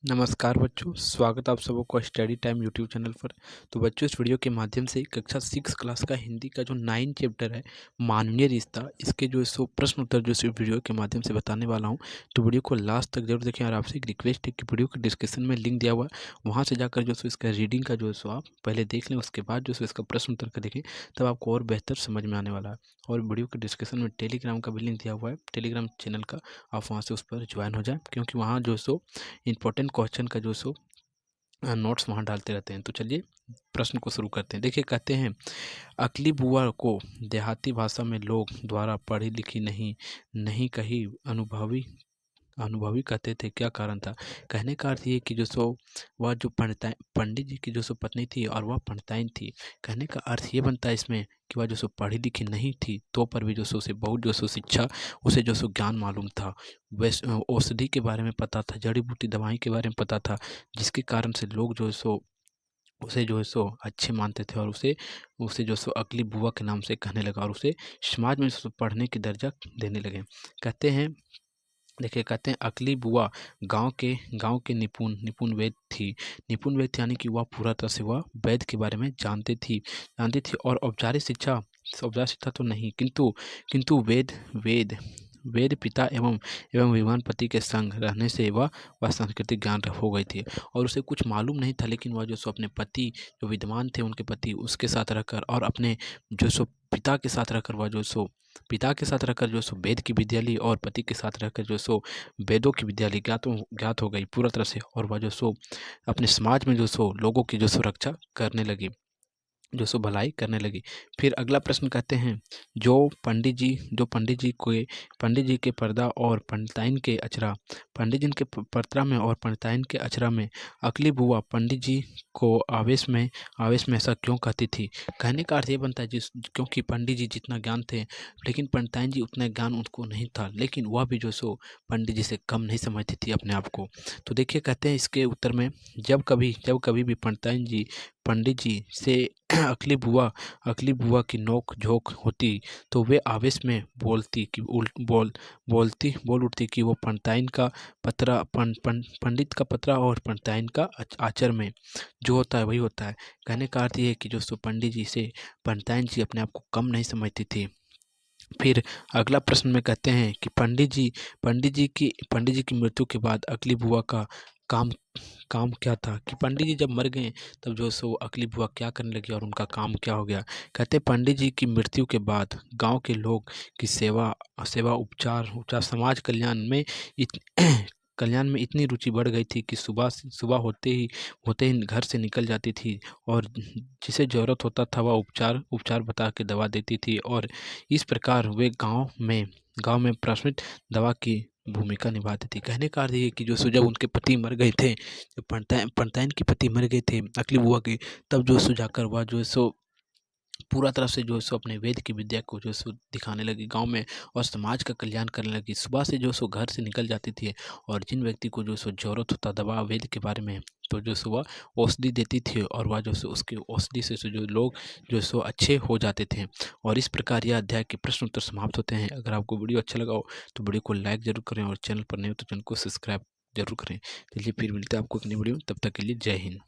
नमस्कार बच्चों, स्वागत है आप सबों का स्टडी टाइम यूट्यूब चैनल पर। तो बच्चों, इस वीडियो के माध्यम से कक्षा 6 क्लास का हिंदी का जो 9 चैप्टर है मानवीय रिश्ता, इसके जो सो प्रश्न उत्तर जो इस वीडियो के माध्यम से बताने वाला हूं। तो वीडियो को लास्ट तक जरूर देखें और आपसे एक रिक्वेस्ट है कि वीडियो के डिस्क्रिप्शन में लिंक दिया हुआ है, वहाँ से जाकर जो सो इसका रीडिंग का जो सो आप पहले देख लें, उसके बाद जो सो इसका प्रश्न उत्तर का देखें, तब आपको और बेहतर समझ में आने वाला है। और वीडियो के डिस्क्रिप्शन में टेलीग्राम का भी लिंक दिया हुआ है, टेलीग्राम चैनल का, आप वहाँ से उस पर ज्वाइन हो जाए, क्योंकि वहाँ जो सो इंपॉर्टेंट क्वेश्चन का जो सो नोट्स वहाँ डालते रहते हैं। तो चलिए प्रश्न को शुरू करते हैं। देखिए, कहते हैं अकली बुआ को देहाती भाषा में लोग द्वारा पढ़ी लिखी नहीं नहीं कही अनुभवी अनुभवी कहते थे, क्या कारण था? कहने का अर्थ ये कि जो सो वह जो पंडित जी की जो सो पत्नी थी और वह पंडिताइन थी। कहने का अर्थ ये बनता है इसमें कि वह जो सो पढ़ी लिखी नहीं थी, तो पर भी जो सो उसे बहुत जो सो शिक्षा, उसे जो सो ज्ञान मालूम था, वैसे औषधि के बारे में पता था, जड़ी बूटी दवाई के बारे में पता था, जिसके कारण से लोग जो है सो उसे जो है सो अच्छे मानते थे और उसे उसे जो सो अकली बुआ के नाम से कहने लगा और उसे समाज में पढ़ने की दर्जा देने लगे। कहते हैं, देखिए, कहते हैं अकली बुआ गांव के निपुण निपुण वैद्य थी। निपुण वैद्य यानी कि वह पूरा तरह से वह वैद्य के बारे में जानती थी और औपचारिक शिक्षा तो नहीं, किंतु किंतु वेद वेद वेद पिता एवं एवं विद्वान पति के संग रहने से वह सांस्कृतिक ज्ञान हो गई थी और उसे कुछ मालूम नहीं था। लेकिन वह जो सो अपने पति जो विद्वान थे, उनके पति, उसके साथ रहकर और अपने जो सो पिता के साथ रहकर वह जो सो पिता के साथ रहकर जो सो वेद की विद्या ली और पति के साथ रहकर जो सो वेदों की विद्या ली, ज्ञात हो गई पूरा तरह से, और वह जो सो अपने समाज में जो सो लोगों की जो सो रक्षा करने लगी, जो सो भलाई करने लगी। फिर अगला प्रश्न कहते हैं, पंडित जी के पर्दा और पंडिताइन के अचरा पंडित जी के पर्दा में और पंडिताइन के अचरा में अकली बुआ पंडित जी को आवेश में ऐसा क्यों कहती थी? कहने का अर्थ ये बनता है क्योंकि पंडित जी जितना ज्ञान थे, लेकिन पंडिताइन जी उतना ज्ञान उनको नहीं था, लेकिन वह भी जो सो पंडित जी से कम नहीं समझती थी अपने आप को। तो देखिए, कहते हैं इसके उत्तर में, जब कभी भी पंडित जी से अकली बुआ की नोक झोंक होती, तो वे आवेश में बोल उठती कि वो पंडित का पतरा और पंडिताइन का आचर में जो होता है वही होता है। कहने का अर्थ ये है कि जो सो पंडित जी से पंडिताइन जी अपने आप को कम नहीं समझती थी। फिर अगला प्रश्न में कहते हैं कि पंडित जी की मृत्यु के बाद अकली बुआ का काम काम क्या था? कि पंडित जी जब मर गए, तब जो सो अकली बुआ क्या करने लगी और उनका काम क्या हो गया? कहते हैं पंडित जी की मृत्यु के बाद गांव के लोग की सेवा सेवा उपचार समाज कल्याण में इतनी रुचि बढ़ गई थी कि सुबह होते ही घर से निकल जाती थी और जिसे ज़रूरत होता था वह उपचार बता के दवा देती थी, और इस प्रकार वे गांव में प्राथमिक दवा की भूमिका निभाती थी। कहने का अर्थ ये कि जो सो जब उनके पति मर गए थे, जब पंडिताइन के पति मर गए थे अकली बुआ के, तब जो सो जाकर वह जो है सो पूरा तरह से जो है सो अपने वेद की विद्या को जो है सो दिखाने लगी गांव में और समाज का कल्याण करने लगी। सुबह से जो सो घर से निकल जाती थी और जिन व्यक्ति को जो सो जरूरत होता दवा वेद के बारे में, तो जो सो वह औषधि देती थी और वह जो सो उसके औषधि से जो लोग जो सो अच्छे हो जाते थे। और इस प्रकार यह अध्याय के प्रश्न उत्तर समाप्त होते हैं। अगर आपको वीडियो अच्छा लगा हो तो वीडियो को लाइक जरूर करें और चैनल पर नहीं हो तो चैनल को सब्सक्राइब जरूर करें। चलिए फिर मिलते हैं आपको एक नई वीडियो में, तब तक के लिए जय हिंद।